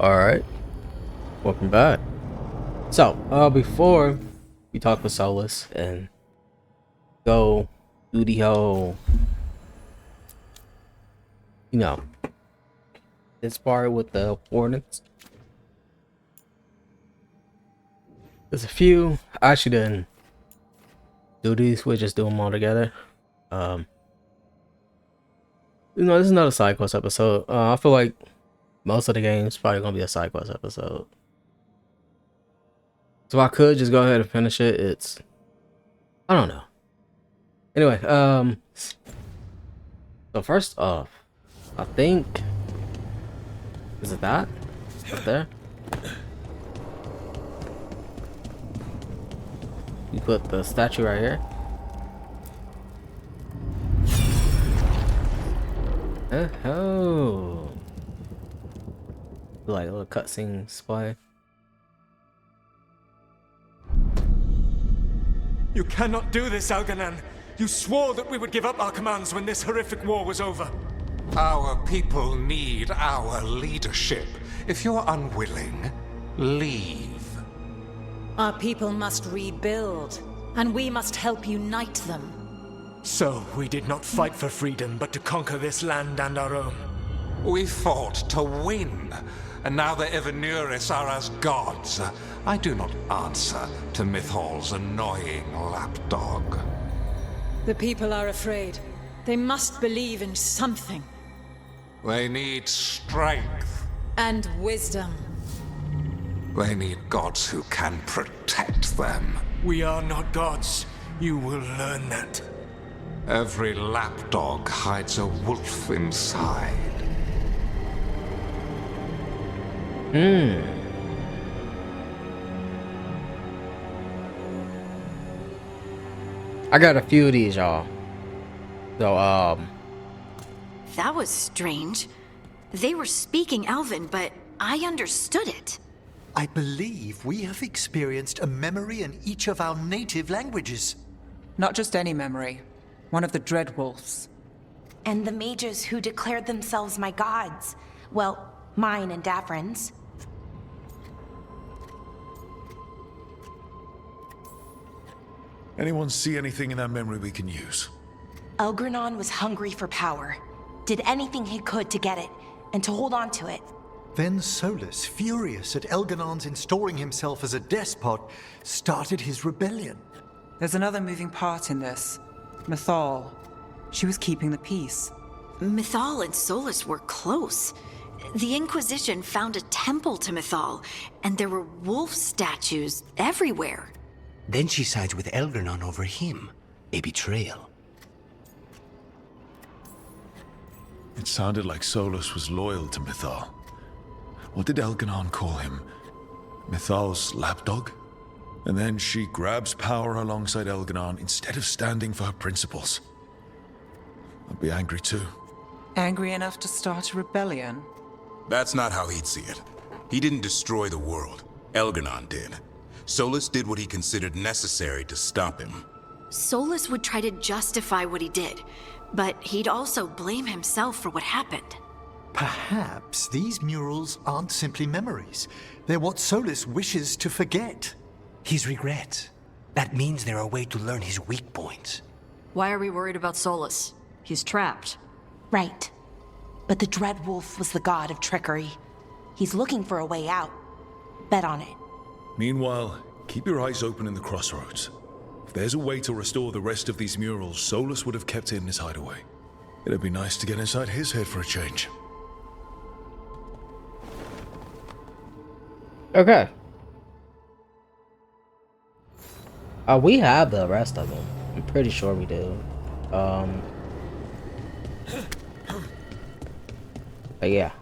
Alright, welcome back. So, before we talk with Solus and go do the whole, this part with the warnings. There's a few, I actually didn't do these, we just do them all together. This is another side quest episode. I feel like most of the game's probably gonna be a side quest episode. So I could just go ahead and finish it. I don't know. Anyway, so first off, I think, is it that? Right there? You put the statue right here. Oh. Like a little cutscene play. You cannot do this, Algernon. You swore that we would give up our commands when this horrific war was over. Our people need our leadership. If you're unwilling, leave. Our people must rebuild, and we must help unite them. So, we did not fight for freedom, but to conquer this land and our own. We fought to win, and now the Evenuris are as gods. I do not answer to Mythal's annoying lapdog. The people are afraid. They must believe in something. They need strength. And wisdom. They need gods who can protect them. We are not gods. You will learn that. Every lapdog hides a wolf inside. I got a few of these, y'all. So, That was strange. They were speaking Elven, but I understood it. I believe we have experienced a memory in each of our native languages. Not just any memory. One of the Dread Wolves. And the mages who declared themselves my gods. Well, mine and Davrin's. Anyone see anything in that memory we can use? Elgranon was hungry for power. Did anything he could to get it, and to hold on to it. Then Solus, furious at Elganon's installing himself as a despot, started his rebellion. There's another moving part in this. Mythal. She was keeping the peace. Mythal and Solus were close. The Inquisition found a temple to Mythal, and there were wolf statues everywhere. Then she sides with Elgranon over him. A betrayal. It sounded like Solus was loyal to Mythal. What did Elganon call him? Mythal's lapdog? And then she grabs power alongside Elganon instead of standing for her principles. I'd be angry too. Angry enough to start a rebellion? That's not how he'd see it. He didn't destroy the world. Elganon did. Solus did what he considered necessary to stop him. Solus would try to justify what he did, but he'd also blame himself for what happened. Perhaps these murals aren't simply memories. They're what Solus wishes to forget. His regrets. That means they're a way to learn his weak points. Why are we worried about Solus? He's trapped. Right. But the Dread Wolf was the god of trickery. He's looking for a way out. Bet on it. Meanwhile, keep your eyes open in the crossroads. If there's a way to restore the rest of these murals, Solus would have kept it in his hideaway. It'd be nice to get inside his head for a change. okay. We have the rest of them. I'm pretty sure we do. But yeah.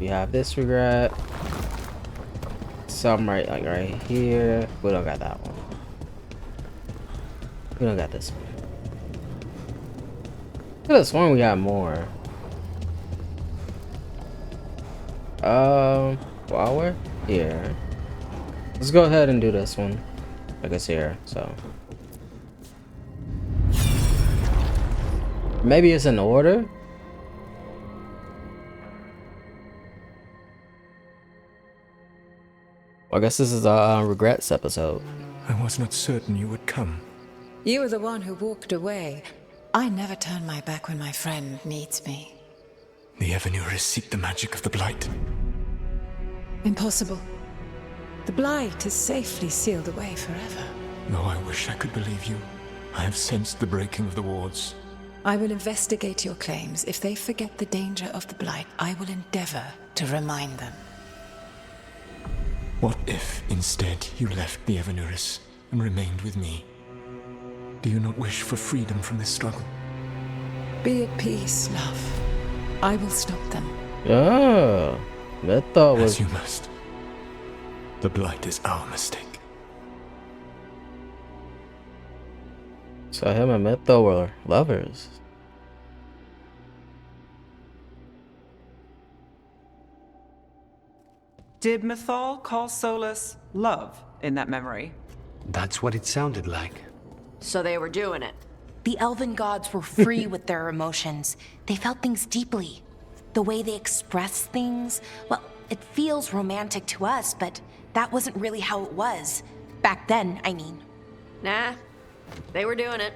We have this regret. Some right here. We don't got that one. We don't got this one. I could have sworn we got more. While we're here, let's go ahead and do this one. I guess here, so maybe it's in order. I guess this is a regrets episode. I was not certain you would come. You were the one who walked away. I never turn my back when my friend needs me. The Evanurus seek the magic of the Blight. Impossible. The Blight is safely sealed away forever. Though I wish I could believe you, I have sensed the breaking of the wards. I will investigate your claims. If they forget the danger of the Blight, I will endeavor to remind them. What if, instead, you left the Evanurus and remained with me? Do you not wish for freedom from this struggle? Be at peace, love. I will stop them. Ah, that thought was... As you must. The Blight is our mistake. So him and Mytho were lovers. Did Mythal call Solus love in that memory? That's what it sounded like. So they were doing it. The elven gods were free with their emotions. They felt things deeply. The way they express things, well, it feels romantic to us, but that wasn't really how it was. Back then, I mean. Nah, they were doing it.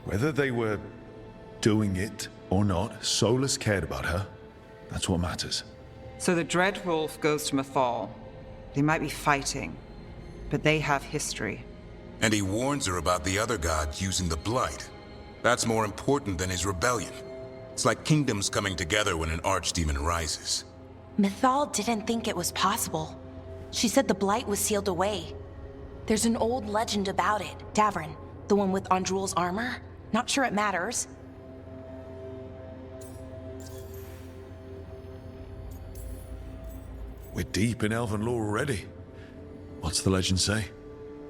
Whether they were doing it or not, Solus cared about her. That's what matters. So the Dread Wolf goes to Mythal. They might be fighting, but they have history. And he warns her about the other gods using the Blight. That's more important than his rebellion. It's like kingdoms coming together when an archdemon rises. Mythal didn't think it was possible. She said the Blight was sealed away. There's an old legend about it. Davrin, the one with Andrul's armor. Not sure it matters. We're deep in elven lore already. What's the legend say?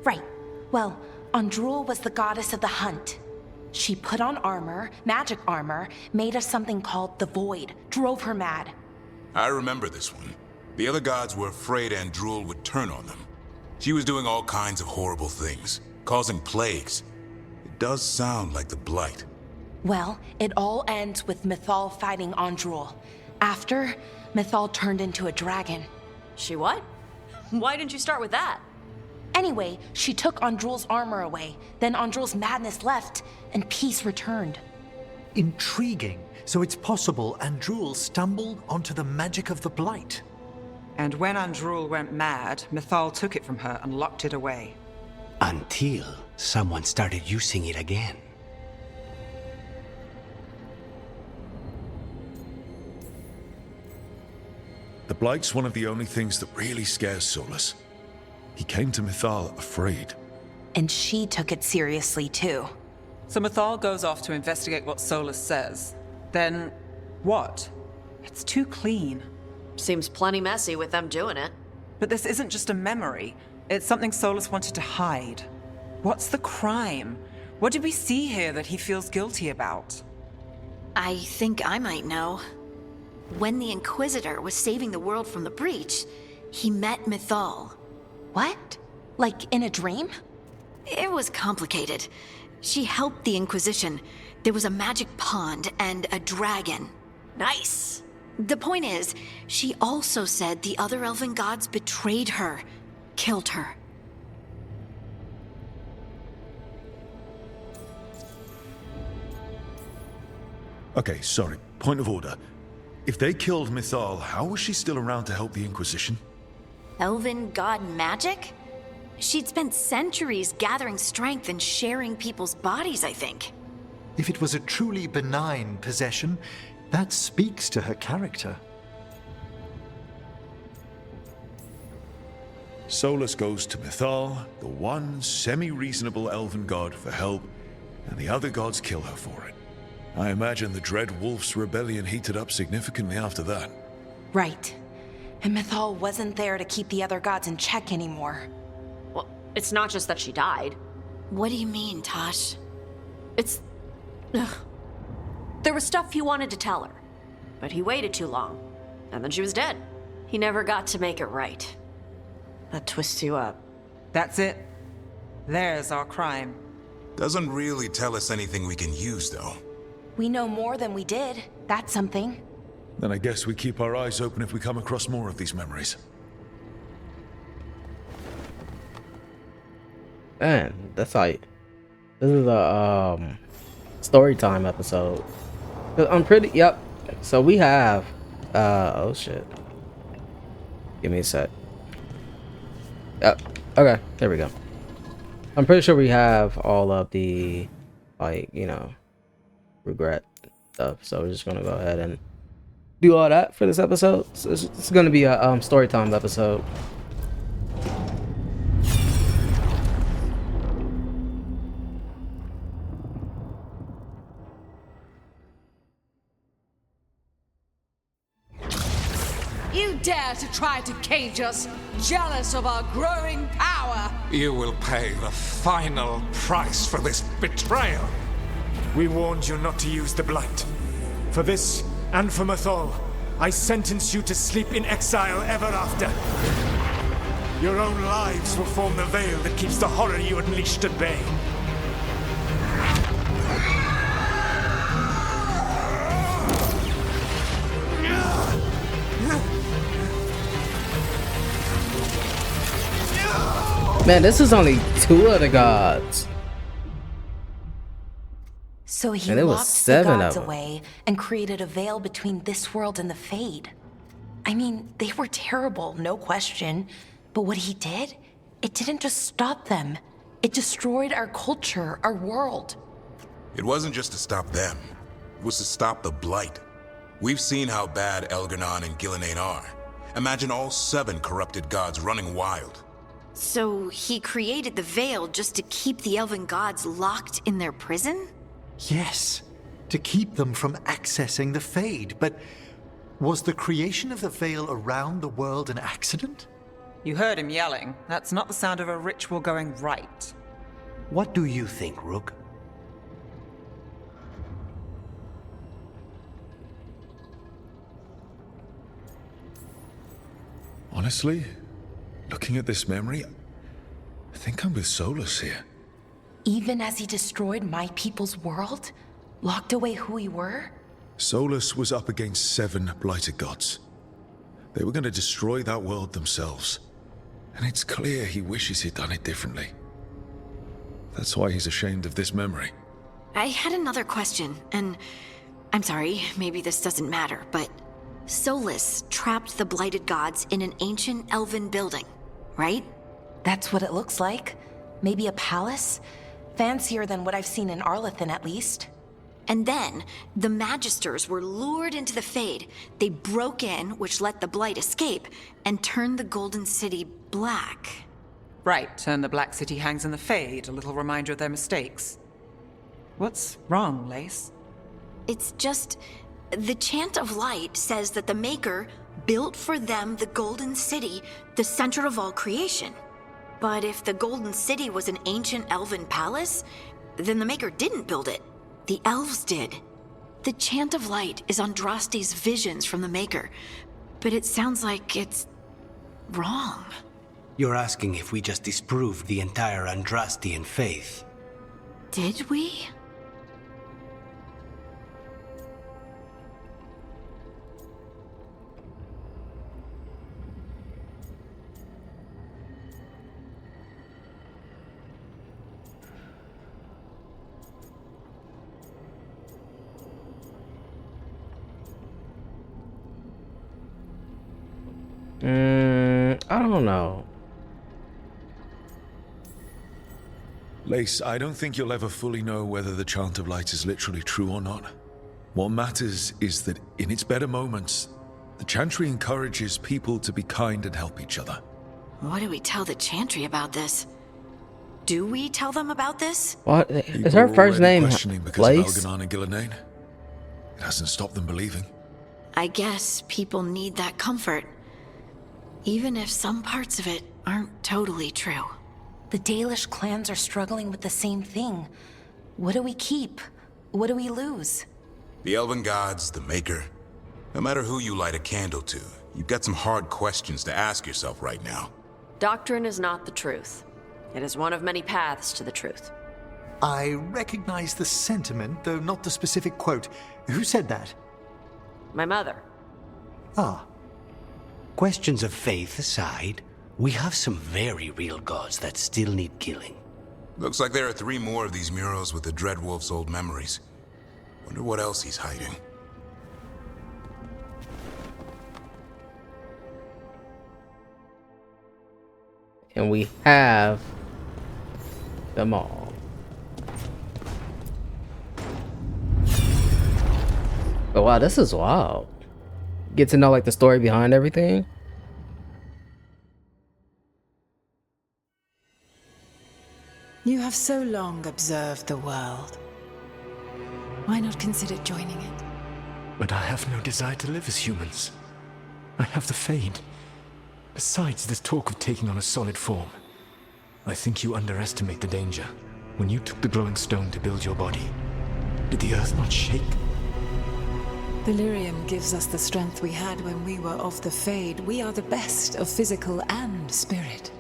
Right. Well, Andrul was the goddess of the hunt. She put on armor, magic armor, made us something called the Void, drove her mad. I remember this one. The other gods were afraid Andrul would turn on them. She was doing all kinds of horrible things, causing plagues. It does sound like the Blight. Well, it all ends with Mythal fighting Andrul. After, Mythal turned into a dragon. She what? Why didn't you start with that? Anyway, she took Andrul's armor away. Then Andrul's madness left, and peace returned. Intriguing. So it's possible Andrul stumbled onto the magic of the Blight. And when Andrul went mad, Mythal took it from her and locked it away. Until someone started using it again. The Blight's one of the only things that really scares Solus. He came to Mythal afraid. And she took it seriously, too. So Mythal goes off to investigate what Solus says. Then, what? It's too clean. Seems plenty messy with them doing it. But this isn't just a memory. It's something Solus wanted to hide. What's the crime? What did we see here that he feels guilty about? I think I might know. When the Inquisitor was saving the world from the breach, he met Mythal. What? Like in a dream? It was complicated. She helped the Inquisition. There was a magic pond and a dragon. Nice. The point is, she also said the other elven gods betrayed her, killed her. Okay, sorry. Point of order. If they killed Mythal, how was she still around to help the Inquisition? Elven god magic? She'd spent centuries gathering strength and sharing people's bodies, I think. If it was a truly benign possession, that speaks to her character. Solus goes to Mythal, the one semi-reasonable elven god, for help, and the other gods kill her for it. I imagine the Dread Wolf's rebellion heated up significantly after that. Right. And Mythal wasn't there to keep the other gods in check anymore. Well, it's not just that she died. What do you mean, Tosh? It's... Ugh. There was stuff he wanted to tell her, but he waited too long, and then she was dead. He never got to make it right. That twists you up. That's it. There's our crime. Doesn't really tell us anything we can use, though. We know more than we did. That's something. Then I guess we keep our eyes open if we come across more of these memories. Man, that's like, this is a story time episode. 'Cause I'm pretty, yep. So we have, oh shit. Give me a sec. Yep. Okay, there we go. I'm pretty sure we have all of the, like, you know, regret stuff. So we're just gonna go ahead and do all that for this episode. So it's gonna be a story time episode. You dare to try to cage us, jealous of our growing power. You will pay the final price for this betrayal. We warned you not to use the blight. For this, and for Mythal, I sentence you to sleep in exile ever after. Your own lives will form the veil that keeps the horror you unleashed at bay. Man, this is only 2 of the gods. So he And there was locked 7 the of gods them. away and created a veil between this world and the Fade. I mean, they were terrible, no question. But what he did, it didn't just stop them. It destroyed our culture, our world. It wasn't just to stop them. It was to stop the blight. We've seen how bad Elganon and Gillenane are. Imagine all 7 corrupted gods running wild. So he created the veil just to keep the elven gods locked in their prison? Yes, to keep them from accessing the Fade. But was the creation of the veil around the world an accident? You heard him yelling. That's not the sound of a ritual going right. What do you think, Rook? Honestly, looking at this memory, I think I'm with Solus here. Even as he destroyed my people's world, locked away who we were? Solus was up against 7 blighted gods. They were going to destroy that world themselves. And it's clear he wishes he'd done it differently. That's why he's ashamed of this memory. I had another question, and I'm sorry, maybe this doesn't matter, but Solus trapped the blighted gods in an ancient elven building, right? That's what it looks like. Maybe a palace? Fancier than what I've seen in Arlethan, at least. And then, the Magisters were lured into the Fade. They broke in, which let the Blight escape, and turned the Golden City black. Right, and the Black City hangs in the Fade, a little reminder of their mistakes. What's wrong, Lace? It's just, the Chant of Light says that the Maker built for them the Golden City, the center of all creation. But if the Golden City was an ancient elven palace, then the Maker didn't build it. The elves did. The Chant of Light is Andraste's visions from the Maker, but it sounds like it's wrong. You're asking if we just disproved the entire Andrastian faith. Did we? I don't know. Lace, I don't think you'll ever fully know whether the Chant of Light is literally true or not. What matters is that in its better moments, the Chantry encourages people to be kind and help each other. What do we tell the Chantry about this? Do we tell them about this? What? People Is her are first already name questioning because Lace? of Elganon and Gillenane. It hasn't stopped them believing. I guess people need that comfort, even if some parts of it aren't totally true. The Dalish clans are struggling with the same thing. What do we keep? What do we lose? The elven gods, the Maker. No matter who you light a candle to, you've got some hard questions to ask yourself right now. Doctrine is not the truth. It is one of many paths to the truth. I recognize the sentiment, though not the specific quote. Who said that? My mother. Ah. Questions of faith aside, we have some very real gods that still need killing. Looks like there are 3 more of these murals with the Dreadwolf's old memories. Wonder what else he's hiding. And we have them all. Oh wow, this is wild. Get to know like the story behind everything. You have so long observed the world. Why not consider joining it? But I have no desire to live as humans. I have the Fade. Besides this talk of taking on a solid form, I think you underestimate the danger. When you took the glowing stone to build your body, did the earth not shake? The lyrium gives us the strength we had when we were of the Fade. We are the best of physical and spirit.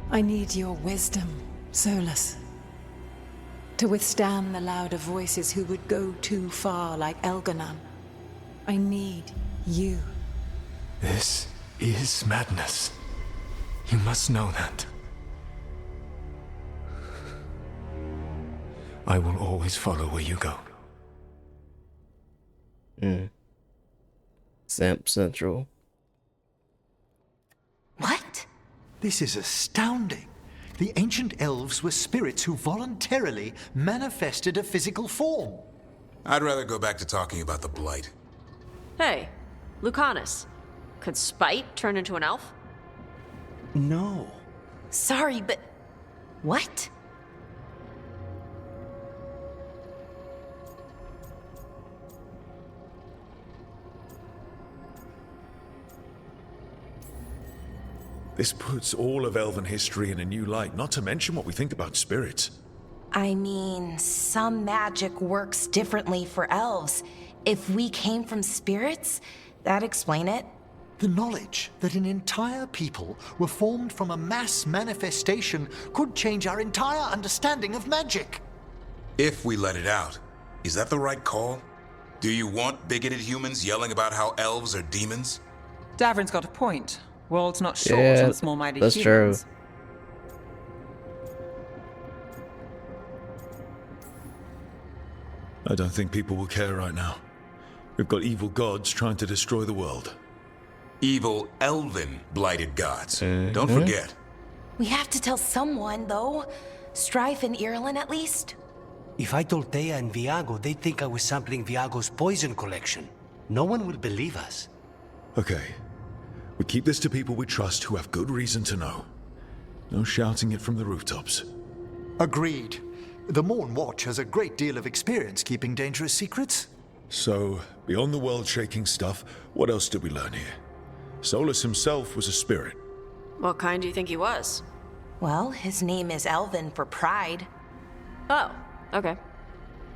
I need your wisdom, Solus, to withstand the louder voices who would go too far like Elganon. I need you. This is madness. You must know that. I will always follow where you go. Simp Central. What? This is astounding. The ancient elves were spirits who voluntarily manifested a physical form. I'd rather go back to talking about the Blight. Hey, Lucanus. Could Spite turn into an elf? No. Sorry, but... what? This puts all of elven history in a new light, not to mention what we think about spirits. I mean, some magic works differently for elves. If we came from spirits, that'd explain it. The knowledge that an entire people were formed from a mass manifestation could change our entire understanding of magic. If we let it out, is that the right call? Do you want bigoted humans yelling about how elves are demons? Davrin's got a point. World's not short Yeah, on small-minded that's humans. true. I don't think people will care right now. We've got evil gods trying to destroy the world. Evil elven blighted gods. Don't forget. We have to tell someone, though. Strife and Ireland, at least. If I told Thea and Viago, they'd think I was sampling Viago's poison collection. No one will believe us. Okay. We keep this to people we trust who have good reason to know. No shouting it from the rooftops. Agreed. The Morn Watch has a great deal of experience keeping dangerous secrets. So, beyond the world-shaking stuff, what else did we learn here? Solus himself was a spirit. What kind do you think he was? Well, his name is Elven for pride. Oh, okay.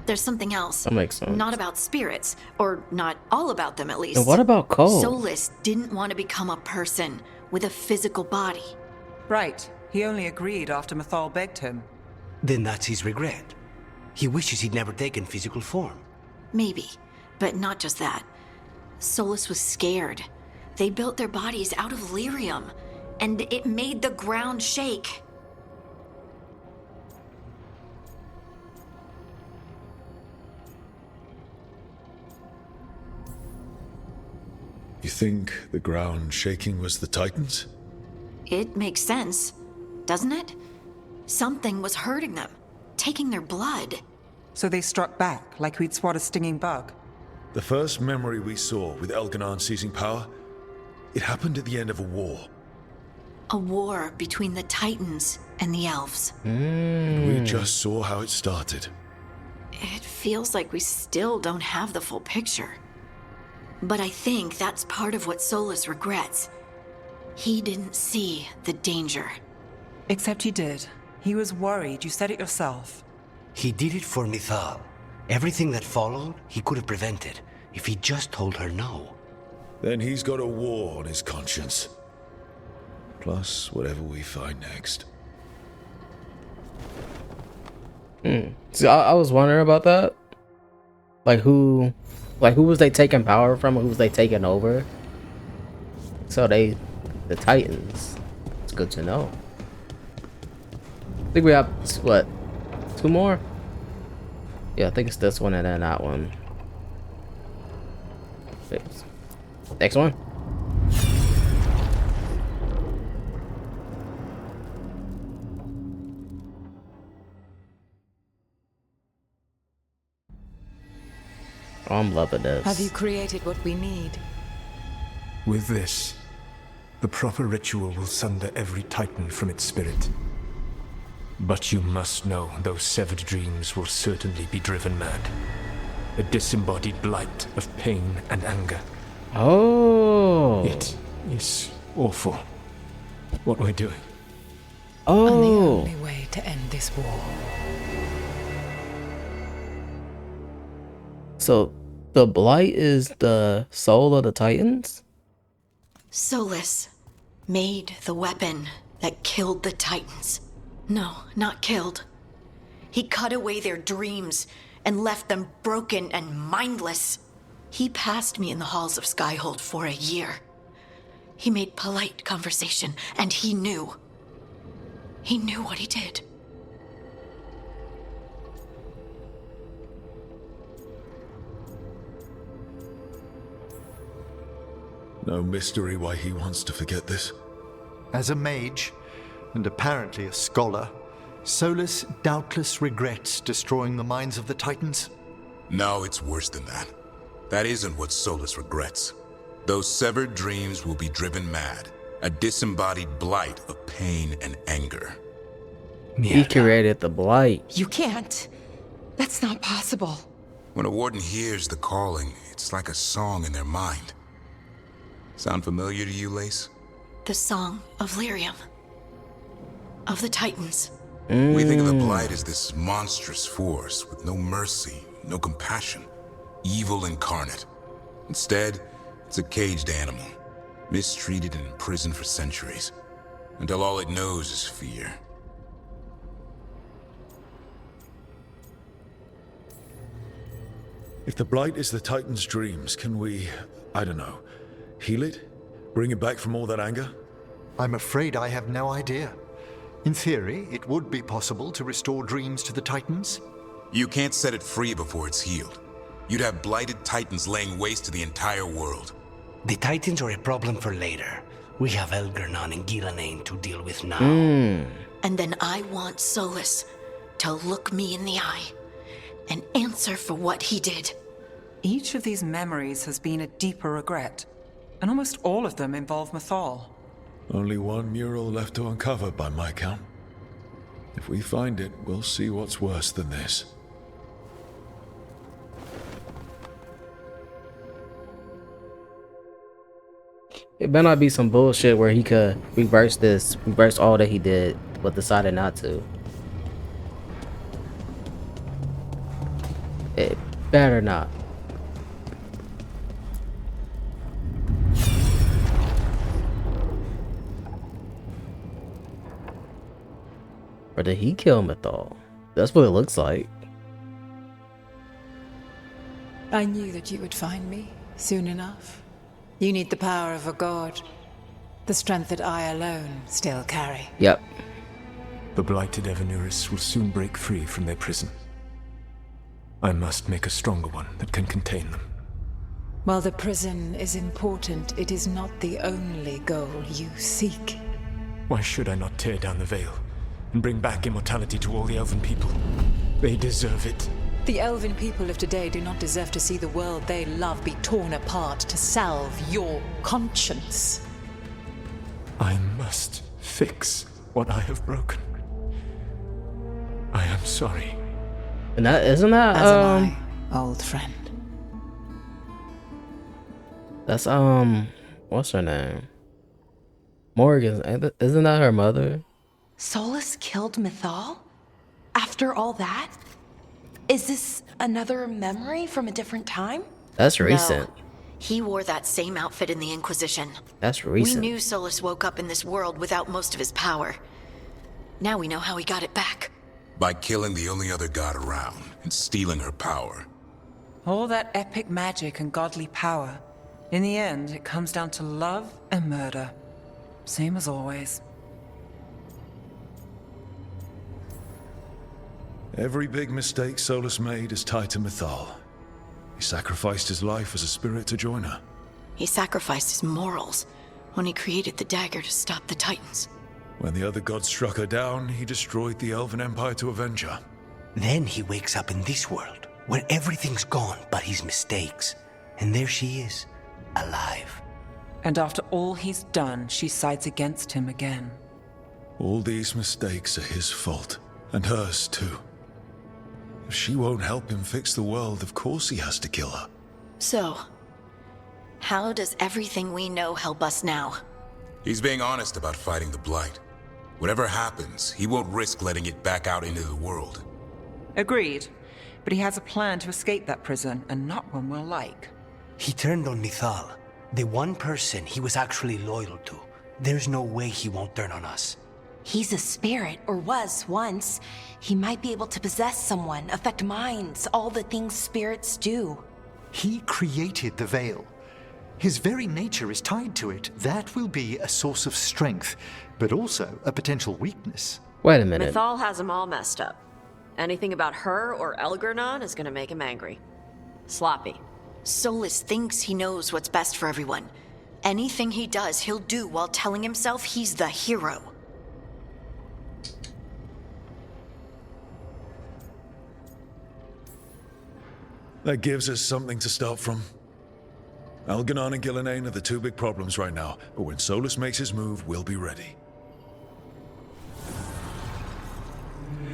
There's something else. That makes sense. Not about spirits, or not all about them at least. And what about Cole? Solus didn't want to become a person with a physical body. Right. He only agreed after Mythal begged him. Then that's his regret. He wishes he'd never taken physical form. Maybe, but not just that. Solus was scared. They built their bodies out of lyrium, and it made the ground shake. You think the ground shaking was the Titans? It makes sense, doesn't it? Something was hurting them, taking their blood. So they struck back, like we'd swat a stinging bug. The first memory we saw with Elganon seizing power, it happened at the end of a war. A war between the Titans and the elves. We just saw how it started. It feels like we still don't have the full picture. But I think that's part of what Solus regrets. He didn't see the danger. Except he did. He was worried, you said it yourself. He did it for Mythal. Everything that followed, he could have prevented, if he just told her no. Then he's got a war on his conscience. Plus, whatever we find next. See, I was wondering about that. Like who was they taking power from? Who was they taking over? So the Titans. It's good to know. I think we have what, 2 more? Yeah, I think it's this one and then that one. Next one. Oh, I'm loving this. Have you created what we need? With this, the proper ritual will sunder every Titan from its spirit. But you must know those severed dreams will certainly be driven mad. A disembodied blight of pain and anger. Oh. It is awful what we're doing. And the Oh. only way to end this war. So the blight is the soul of the Titans? Solus made the weapon that killed the Titans. No, not killed. He cut away their dreams and left them broken and mindless. He passed me in the halls of Skyhold for a year. He made polite conversation, and he knew. He knew what he did. No mystery why he wants to forget this. As a mage, and apparently a scholar, Solus doubtless regrets destroying the minds of the Titans. No, it's worse than that. That isn't what Solus regrets. Those severed dreams will be driven mad. A disembodied blight of pain and anger. He created the blight. You can't. That's not possible. When a warden hears the calling, it's like a song in their mind. Sound familiar to you, Lace? The song of Lyrium. Of the Titans. We think of the blight as this monstrous force with no mercy, no compassion, evil incarnate. Instead, it's a caged animal, mistreated and imprisoned for centuries, until all it knows is fear. If the blight is the Titan's dreams, can we, I don't know, heal it? Bring it back from all that anger? I'm afraid I have no idea. In theory, it would be possible to restore dreams to the Titans. You can't set it free before it's healed. You'd have blighted Titans laying waste to the entire world. The Titans are a problem for later. We have Elgernon and Gillanane to deal with now. And then I want Solus to look me in the eye and answer for what he did. Each of these memories has been a deeper regret, and almost all of them involve Mythal. Only one mural left to uncover by my count. If we find it, we'll see what's worse than this. It better not be some bullshit where he could reverse all that he did, but decided not to. It better not. Or did he kill Mythal? That's what it looks like. I knew that you would find me soon enough. You need the power of a god. The strength that I alone still carry. Yep. The blighted Evanuris will soon break free from their prison. I must make a stronger one that can contain them. While the prison is important, it is not the only goal you seek. Why should I not tear down the veil and bring back immortality to all the elven people? They deserve it. The elven people of today do not deserve to see the world they love be torn apart to salve your conscience. I must fix what I have broken. I am sorry. And that isn't that As am I, old friend. That's what's her name? Morgan, isn't that her mother? Solus killed Mythal? After all that? Is this another memory from a different time? That's recent. No. He wore that same outfit in the Inquisition. That's recent. We knew Solus woke up in this world without most of his power. Now we know how he got it back. By killing the only other god around and stealing her power. All that epic magic and godly power. In the end, it comes down to love and murder. Same as always. Every big mistake Solus made is tied to Mythal. He sacrificed his life as a spirit to join her. He sacrificed his morals when he created the dagger to stop the Titans. When the other gods struck her down, he destroyed the Elven Empire to avenge her. Then he wakes up in this world, where everything's gone but his mistakes. And there she is, alive. And after all he's done, she sides against him again. All these mistakes are his fault, and hers too. If she won't help him fix the world, of course he has to kill her. So, how does everything we know help us now? He's being honest about fighting the Blight. Whatever happens, he won't risk letting it back out into the world. Agreed. But he has a plan to escape that prison, and not one we'll like. He turned on Mythal, the one person he was actually loyal to. There's no way he won't turn on us. He's a spirit, or was once. He might be able to possess someone, affect minds, all the things spirits do. He created the Veil. His very nature is tied to it. That will be a source of strength, but also a potential weakness. Wait a minute. Mythal has him all messed up. Anything about her or Elgernon is gonna make him angry. Sloppy. Solus thinks he knows what's best for everyone. Anything he does, he'll do while telling himself he's the hero. That gives us something to start from. Algernon and Gillenane are the two big problems right now, but when Solus makes his move, we'll be ready.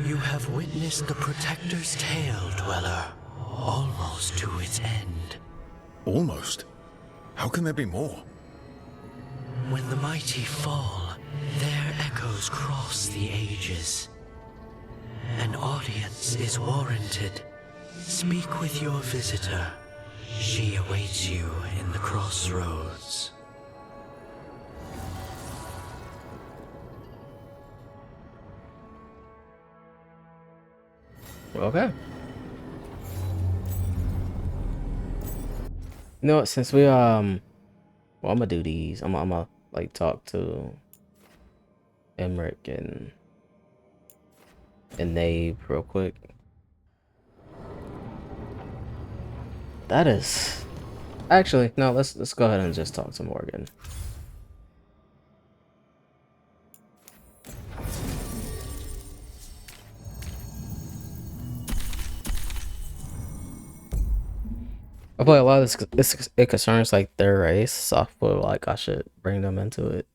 You have witnessed the Protector's tale, Dweller, almost to its end. Almost? How can there be more? When the mighty fall, their echoes cross the ages. An audience is warranted. Speak with your visitor. She awaits you in the crossroads. Okay. You know what? Since we well, I'm gonna do these. I'm gonna like talk to Emmerich and Nave real quick. That is actually no. Let's go ahead and just talk to Morgan. I feel like a lot of this it concerns like their race, so I feel like I should bring them into it.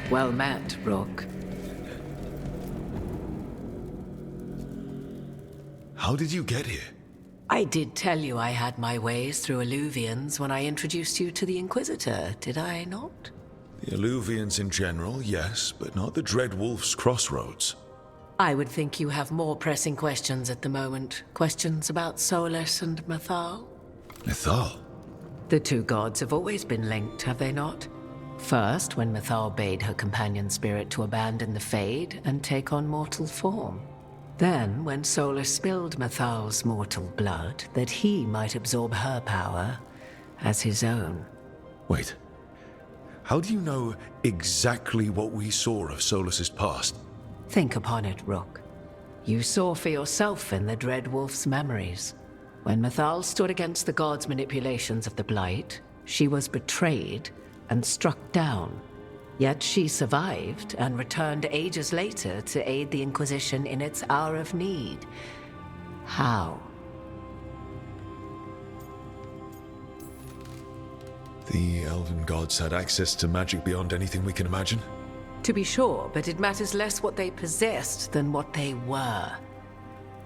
Well met, Rook. How did you get here? I did tell you I had my ways through Illuvians when I introduced you to the Inquisitor, did I not? The Illuvians in general, yes, but not the Dread Wolf's crossroads. I would think you have more pressing questions at the moment. Questions about Solus and Mythal? Mythal? The two gods have always been linked, have they not? First, when Mythal bade her companion spirit to abandon the Fade and take on mortal form. Then, when Solus spilled Mythal's mortal blood, that he might absorb her power as his own. Wait. How do you know exactly what we saw of Solus's past? Think upon it, Rook. You saw for yourself in the Dread Wolf's memories. When Mythal stood against the gods' manipulations of the Blight, she was betrayed and struck down. Yet she survived and returned ages later to aid the Inquisition in its hour of need. How? The Elven gods had access to magic beyond anything we can imagine? To be sure, but it matters less what they possessed than what they were.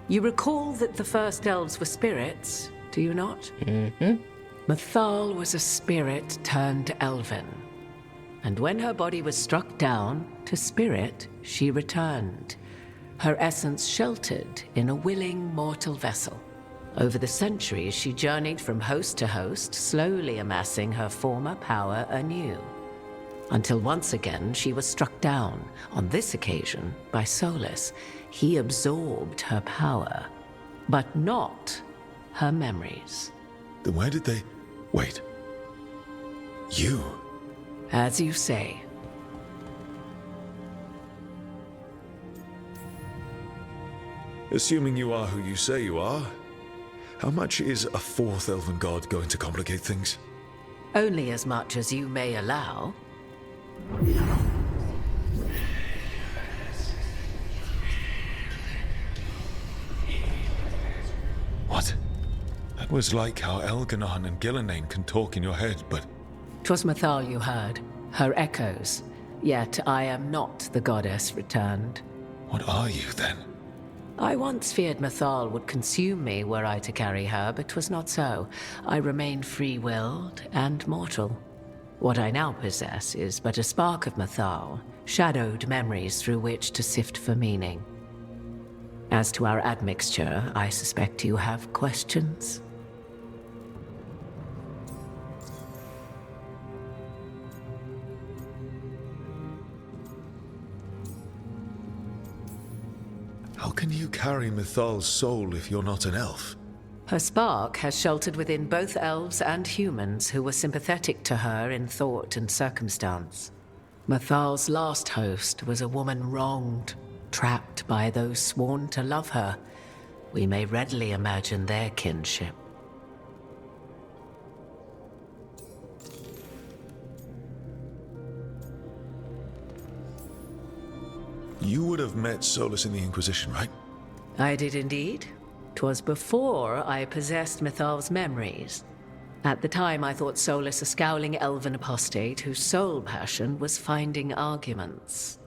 You recall that the first elves were spirits, do you not? Mm-hmm. Mythal was a spirit turned elven. And when her body was struck down, to spirit, she returned. Her essence sheltered in a willing mortal vessel. Over the centuries, she journeyed from host to host, slowly amassing her former power anew. Until once again, she was struck down, on this occasion, by Solus. He absorbed her power, but not her memories. Then where did they... Wait. You? As you say. Assuming you are who you say you are, how much is a fourth elven god going to complicate things? Only as much as you may allow. What? That was like how Elganon and Gillenane can talk in your head, but... 'Twas Mythal you heard, her echoes. Yet I am not the goddess returned. What are you, then? I once feared Mythal would consume me were I to carry her, but 'twas not so. I remain free-willed and mortal. What I now possess is but a spark of Mythal, shadowed memories through which to sift for meaning. As to our admixture, I suspect you have questions. How can you carry Mythal's soul if you're not an elf? Her spark has sheltered within both elves and humans who were sympathetic to her in thought and circumstance. Mythal's last host was a woman wronged, trapped by those sworn to love her. We may readily imagine their kinship. You would have met Solus in the Inquisition, right? I did indeed. 'Twas before I possessed Mythal's memories. At the time, I thought Solus a scowling elven apostate whose sole passion was finding arguments.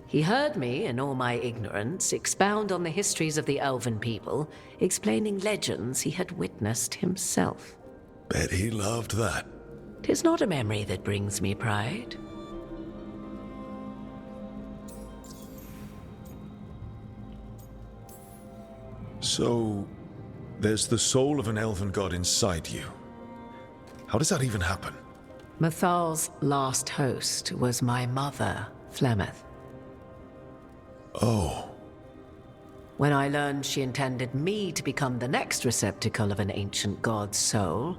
He heard me, in all my ignorance, expound on the histories of the elven people, explaining legends he had witnessed himself. Bet he loved that. 'Tis not a memory that brings me pride. So, there's the soul of an elven god inside you. How does that even happen? Mythal's last host was my mother, Flemeth. Oh. When I learned she intended me to become the next receptacle of an ancient god's soul,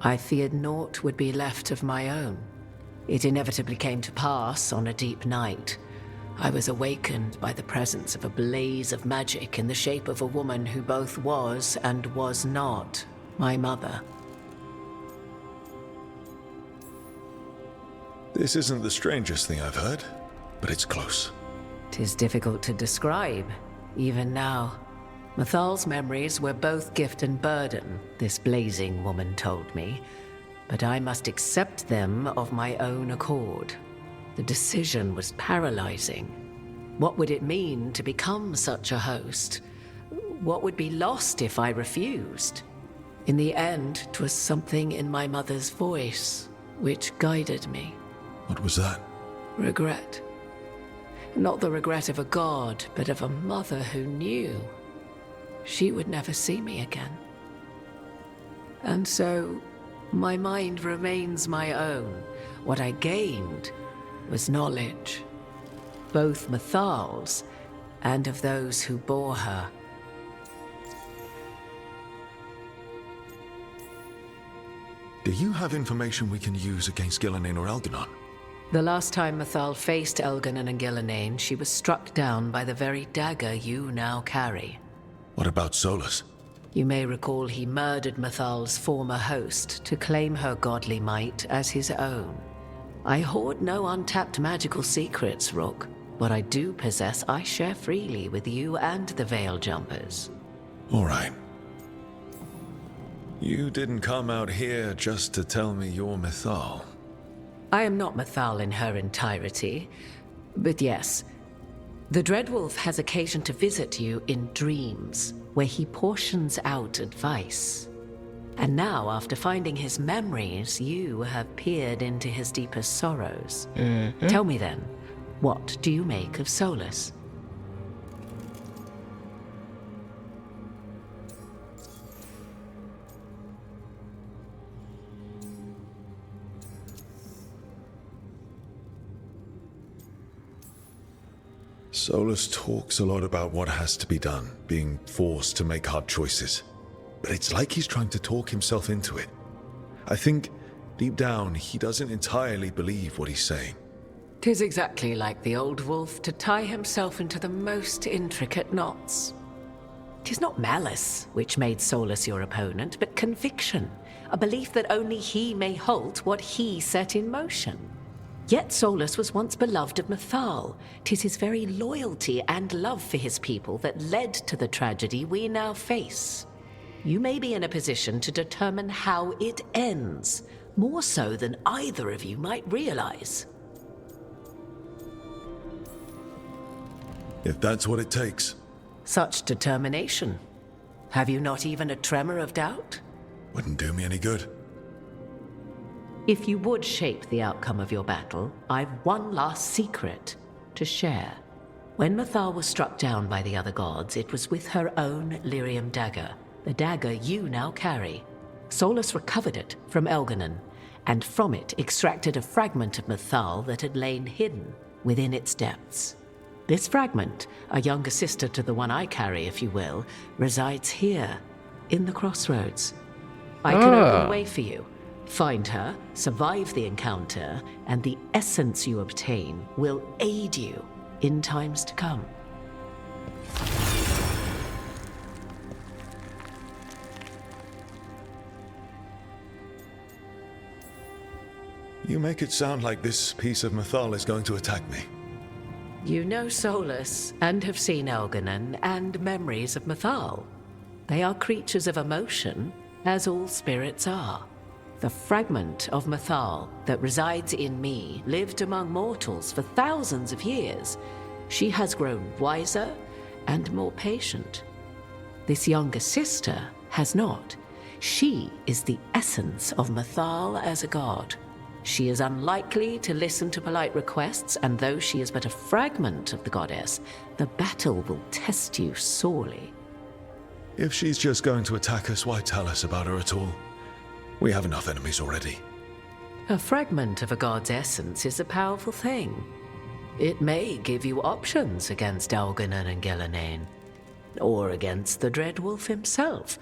I feared naught would be left of my own. It inevitably came to pass on a deep night. I was awakened by the presence of a blaze of magic in the shape of a woman who both was and was not my mother. This isn't the strangest thing I've heard, but it's close. 'Tis difficult to describe, even now. Mythal's memories were both gift and burden, this blazing woman told me, but I must accept them of my own accord. The decision was paralyzing. What would it mean to become such a host? What would be lost if I refused? In the end, 'twas something in my mother's voice which guided me. What was that? Regret. Not the regret of a god, but of a mother who knew she would never see me again. And so, my mind remains my own. What I gained was knowledge, both Mythal's and of those who bore her. Do you have information we can use against Gillenane or Elganon? The last time Mythal faced Elganon and Gillenane, she was struck down by the very dagger you now carry. What about Solus? You may recall he murdered Mythal's former host to claim her godly might as his own. I hoard no untapped magical secrets, Rook. What I do possess, I share freely with you and the Veil Jumpers. All right. You didn't come out here just to tell me you're Mythal. I am not Mythal in her entirety, but yes. The Dreadwolf has occasion to visit you in dreams, where he portions out advice. And now, after finding his memories, you have peered into his deepest sorrows. Tell me then, what do you make of Solus? Solus talks a lot about what has to be done, being forced to make hard choices. But it's like he's trying to talk himself into it. I think, deep down, he doesn't entirely believe what he's saying. 'Tis exactly like the old wolf to tie himself into the most intricate knots. 'Tis not malice which made Solus your opponent, but conviction, a belief that only he may halt what he set in motion. Yet Solus was once beloved of Mythal. 'Tis his very loyalty and love for his people that led to the tragedy we now face. You may be in a position to determine how it ends, more so than either of you might realize. If that's what it takes. Such determination. Have you not even a tremor of doubt? Wouldn't do me any good. If you would shape the outcome of your battle, I've one last secret to share. When Mythal was struck down by the other gods, it was with her own lyrium dagger, the dagger you now carry. Solus recovered it from Elganon, and from it extracted a fragment of Mythal that had lain hidden within its depths. This fragment, a younger sister to the one I carry, if you will, resides here, in the crossroads. I can open the way for you. Find her, survive the encounter, and the essence you obtain will aid you in times to come. You make it sound like this piece of Mythal is going to attack me. You know Solus, and have seen Elganon, and memories of Mythal. They are creatures of emotion, as all spirits are. The fragment of Mythal that resides in me lived among mortals for thousands of years. She has grown wiser and more patient. This younger sister has not. She is the essence of Mythal as a god. She is unlikely to listen to polite requests, and though she is but a fragment of the goddess, the battle will test you sorely. If she's just going to attack us, why tell us about her at all? We have enough enemies already. A fragment of a god's essence is a powerful thing. It may give you options against Elganon and Ghilanane, or against the Dread Wolf himself,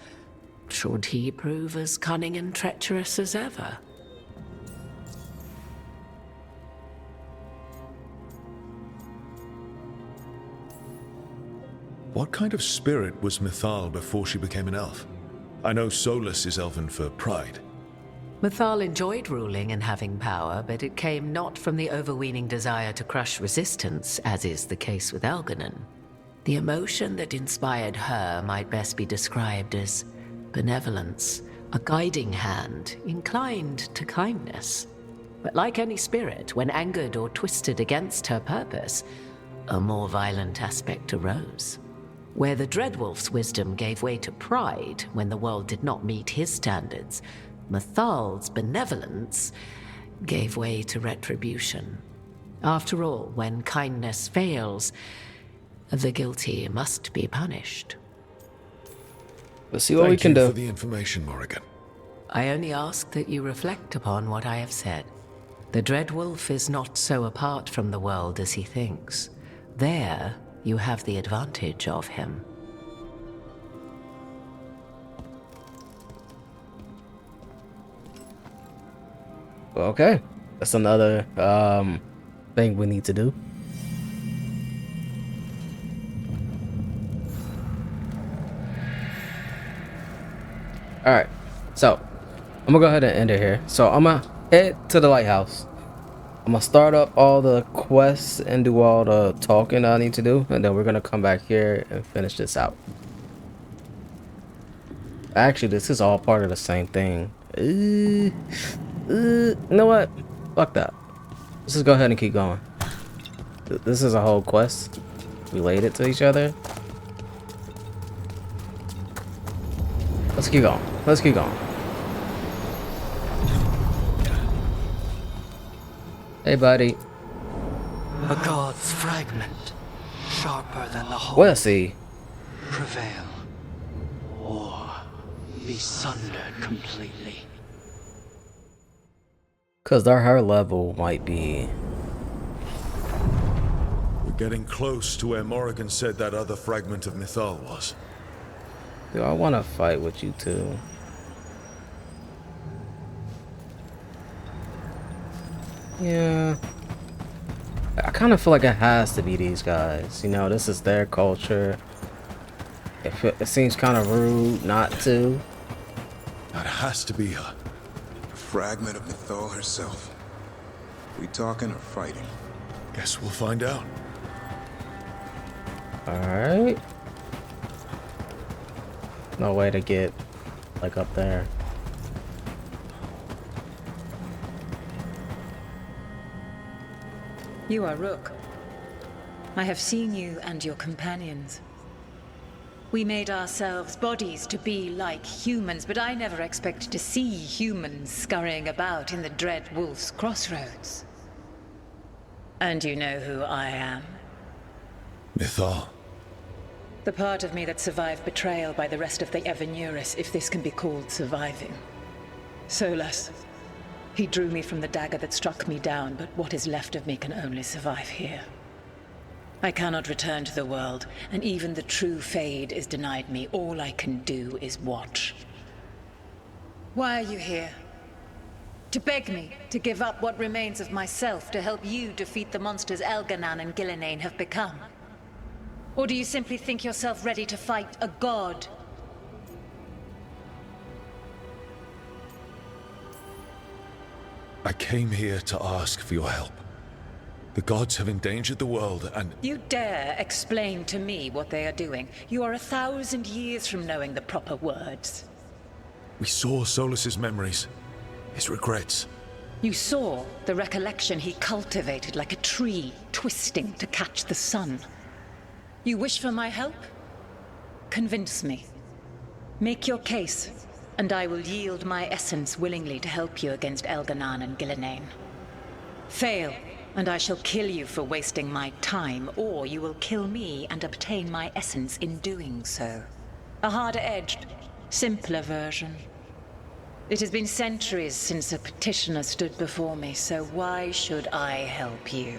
should he prove as cunning and treacherous as ever. What kind of spirit was Mythal before she became an elf? I know Solus is elven for pride. Mythal enjoyed ruling and having power, but it came not from the overweening desire to crush resistance, as is the case with Elganon. The emotion that inspired her might best be described as benevolence, a guiding hand, inclined to kindness. But like any spirit, when angered or twisted against her purpose, a more violent aspect arose. Where the Dreadwolf's wisdom gave way to pride when the world did not meet his standards, Mythal's benevolence gave way to retribution. After all, when kindness fails, the guilty must be punished. Let's see what we can do. Thank you for the information, Morrigan. I only ask that you reflect upon what I have said. The Dreadwolf is not so apart from the world as he thinks. There, you have the advantage of him. Okay, that's another thing we need to do. All right, so I'm gonna go ahead and end it here. So I'm gonna head to the lighthouse. I'm gonna start up all the quests and do all the talking I need to do, and then we're gonna come back here and finish this out. Actually, this is all part of the same thing. You know what? Fuck that. Let's just go ahead and keep going. This is a whole quest related to each other. Let's keep going. Let's keep going. Hey, buddy. A god's fragment, sharper than the whole. Where's he? Prevail, or be sundered completely. Cause her level might be. We getting close to where Morrigan said that other fragment of Mythal was. Do I want to fight with you too? Yeah. I kind of feel like it has to be these guys. You know, this is their culture. It seems kind of rude not to. That has to be her. A fragment of Mythal herself. We talking or fighting? Guess we'll find out. Alright. No way to get, like, up there. You are Rook. I have seen you and your companions. We made ourselves bodies to be like humans, but I never expected to see humans scurrying about in the Dread Wolf's crossroads. And you know who I am? Mythal. The part of me that survived betrayal by the rest of the Evanurus, if this can be called surviving. Solas. He drew me from the dagger that struck me down, but what is left of me can only survive here. I cannot return to the world, and even the true Fade is denied me. All I can do is watch. Why are you here? To beg me to give up what remains of myself to help you defeat the monsters Elganan and Gillenane have become? Or do you simply think yourself ready to fight a god? I came here to ask for your help. The gods have endangered the world and... You dare explain to me what they are doing? You are 1,000 years from knowing the proper words. We saw Solas's memories, his regrets. You saw the recollection he cultivated like a tree, twisting to catch the sun. You wish for my help? Convince me. Make your case, and I will yield my essence willingly to help you against Elganan and Gillenane. Fail, and I shall kill you for wasting my time, or you will kill me and obtain my essence in doing so. A harder-edged, simpler version. It has been centuries since a petitioner stood before me, so why should I help you?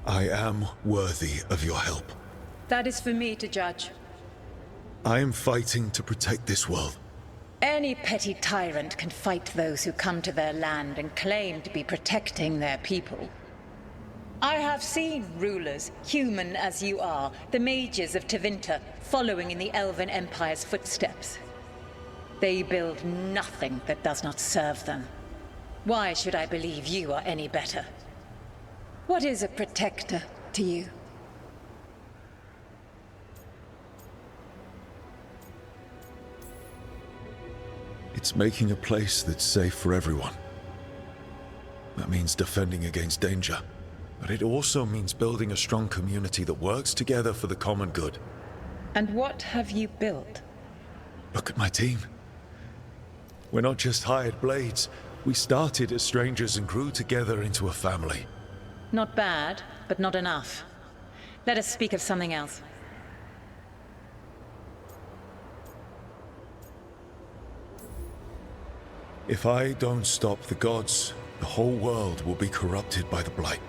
I am worthy of your help. That is for me to judge. I am fighting to protect this world. Any petty tyrant can fight those who come to their land and claim to be protecting their people. I have seen rulers, human as you are, the mages of Tevinter, following in the Elven Empire's footsteps. They build nothing that does not serve them. Why should I believe you are any better? What is a protector to you? It's making a place that's safe for everyone. That means defending against danger. But it also means building a strong community that works together for the common good. And what have you built? Look at my team. We're not just hired blades. We started as strangers and grew together into a family. Not bad, but not enough. Let us speak of something else. If I don't stop the gods, the whole world will be corrupted by the blight.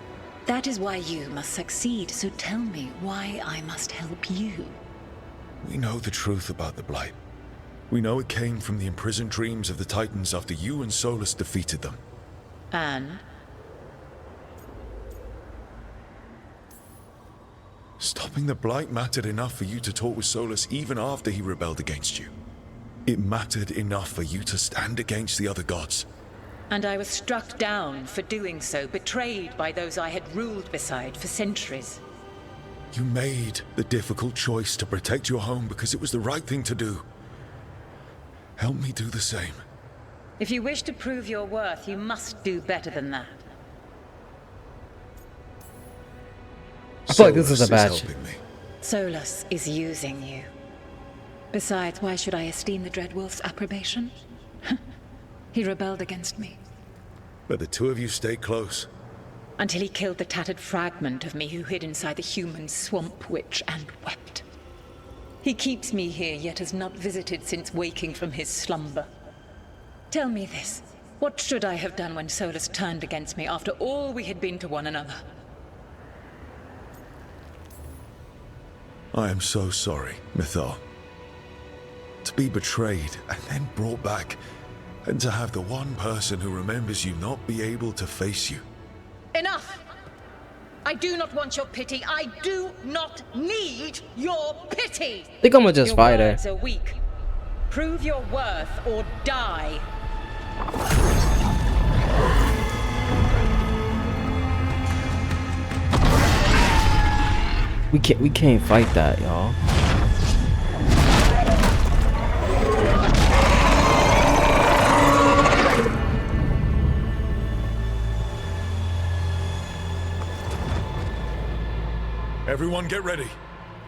That is why you must succeed, so tell me why I must help you. We know the truth about the blight. We know it came from the imprisoned dreams of the Titans after you and Solas defeated them. And? Stopping the blight mattered enough for you to talk with Solas even after he rebelled against you. It mattered enough for you to stand against the other gods. And I was struck down for doing so, betrayed by those I had ruled beside for centuries. You made the difficult choice to protect your home because it was the right thing to do. Help me do the same. If you wish to prove your worth, you must do better than that. I feel like this is a bad shit. Solas is using you. Besides, why should I esteem the Dreadwolf's approbation? He rebelled against me. But the two of you stayed close. Until he killed the tattered fragment of me who hid inside the human swamp witch and wept. He keeps me here, yet has not visited since waking from his slumber. Tell me this. What should I have done when Solus turned against me after all we had been to one another? I am so sorry, Mythal. To be betrayed and then brought back, and to have the one person who remembers you not be able to face you. Enough! I do not want your pity. I do not need your pity! I think I'm gonna just fight her. Your words are weak. Prove your worth or die. We can't fight that, y'all. Everyone get ready.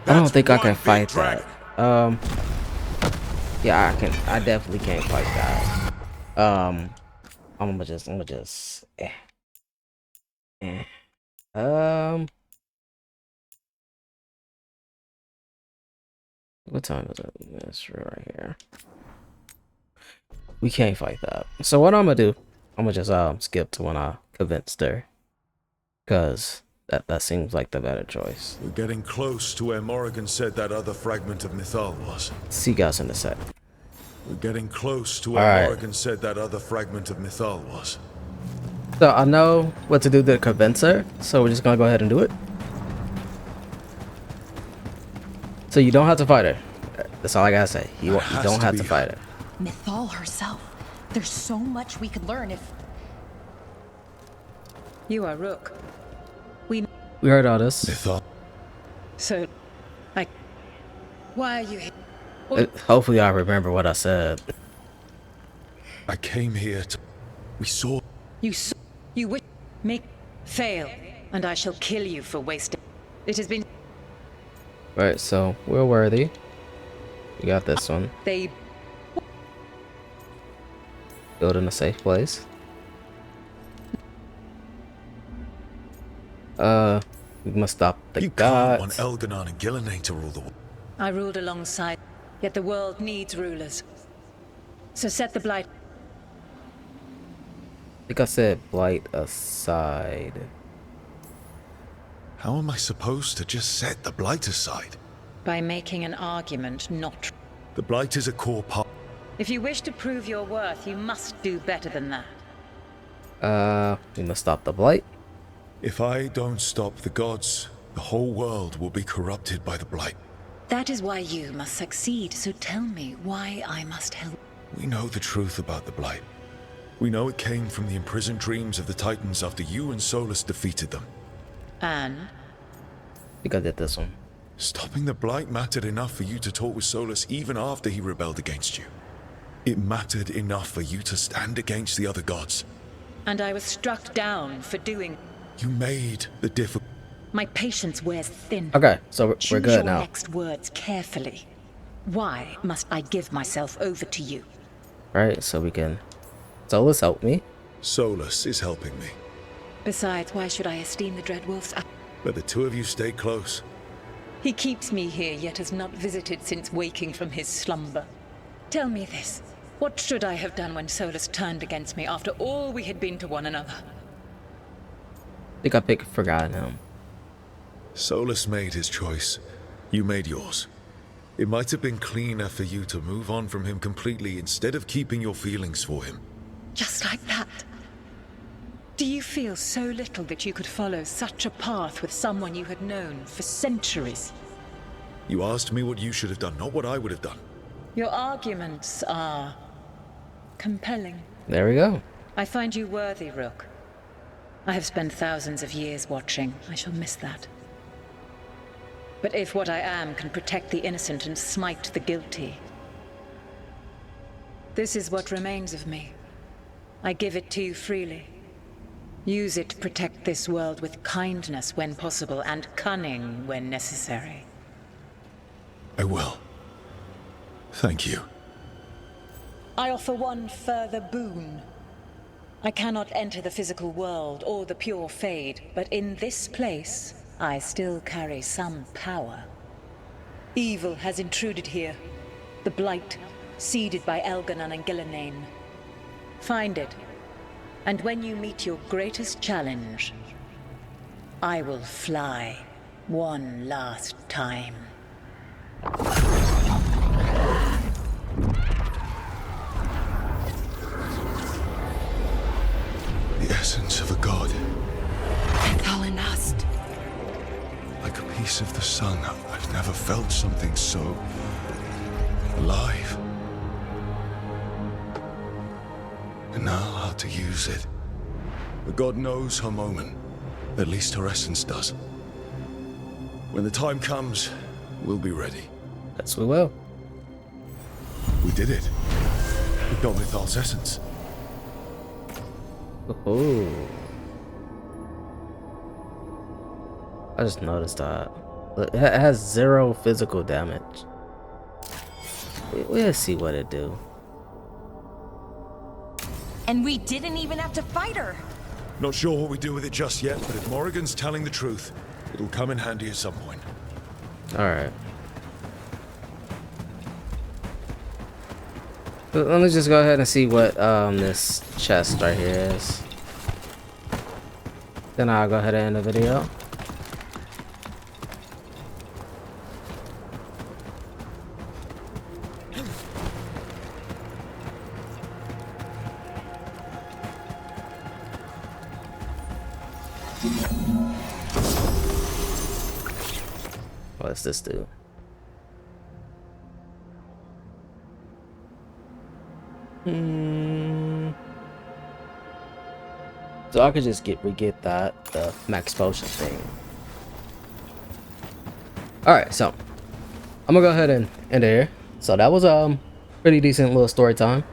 I don't think I can fight that. Yeah, I definitely can't fight that. I'm gonna just what time is it? That's right here. We can't fight that. So what I'm gonna do, I'm gonna just skip to when I convinced her, cause that seems like the better choice. We're getting close to where Morrigan said that other fragment of Mythal was. See you guys in a sec. We're getting close to where Morrigan said that other fragment of Mythal was. So I know what to do to convince her, so we're just gonna go ahead and do it. So you don't have to fight her. That's all I gotta say. You don't have to fight her. Mythal herself. There's so much we could learn if... You are Rook. We heard all this. Mythal. So, why are you here? Hopefully I remember what I said. I came here to... We saw... You wish... Fail, and I shall kill you for wasting... It has been... Right, so we're worthy. We got this one. They... Build in a safe place. We must stop the gods. You can't want Elganon and Gillenay to rule the world. I ruled alongside, yet the world needs rulers. So set the blight... I think I said blight aside. How am I supposed to just set the blight aside? By making an argument, not... The blight is a core part. If you wish to prove your worth, you must do better than that. We must stop the blight. If I don't stop the gods, the whole world will be corrupted by the blight. That is why you must succeed, so tell me why I must help. We know the truth about the blight. We know it came from the imprisoned dreams of the Titans after you and Solus defeated them. And? I think I did this one. Stopping the blight mattered enough for you to talk with Solus even after he rebelled against you. It mattered enough for you to stand against the other gods. And I was struck down for doing... You made the difficult... My patience wears thin. Okay, so we're good now. Choose your next words carefully. Why must I give myself over to you? Right, so we can... Solus help me. Solus is helping me. Besides, why should I esteem the Dreadwolves? But the two of you stay close. He keeps me here, yet has not visited since waking from his slumber. Tell me this. What should I have done when Solus turned against me after all we had been to one another? I think I forgotten him. Solus made his choice. You made yours. It might have been cleaner for you to move on from him completely instead of keeping your feelings for him. Just like that? Do you feel so little that you could follow such a path with someone you had known for centuries? You asked me what you should have done, not what I would have done. Your arguments are... compelling. There we go. I find you worthy, Rook. I have spent thousands of years watching. I shall miss that. But if what I am can protect the innocent and smite the guilty... This is what remains of me. I give it to you freely. Use it to protect this world with kindness when possible and cunning when necessary. I will. Thank you. I offer one further boon. I cannot enter the physical world or the pure Fade, but in this place, I still carry some power. Evil has intruded here. The blight, seeded by Elganon and Gillenane. Find it, and when you meet your greatest challenge, I will fly one last time. The essence of a god. Thalanast. Like a piece of the sun. I've never felt something so alive. And now how to use it. The god knows her moment. At least her essence does. When the time comes, we'll be ready. Yes, we will. We did it. We got Mythal's essence. Oh. I just noticed that. It has 0 physical damage. We'll see what it do. And we didn't even have to fight her. Not sure what we do with it just yet, but if Morrigan's telling the truth, it'll come in handy at some point. Alright. Let me just go ahead and see what this chest right here is. Then I'll go ahead and end the video. What's this do? So I could just re-get that, the max potion thing. Alright, so I'm gonna go ahead and end it here. So that was pretty decent little story time.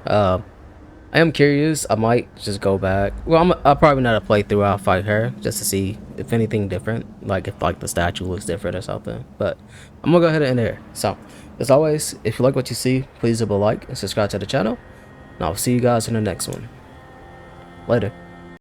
I am curious. I might just go back. Well, I'll probably not play through. I'll fight her just to see if anything different, like if like the statue looks different or something. But I'm gonna go ahead and end it here. So as always, if you like what you see, please leave a like and subscribe to the channel. And I'll see you guys in the next one. Later.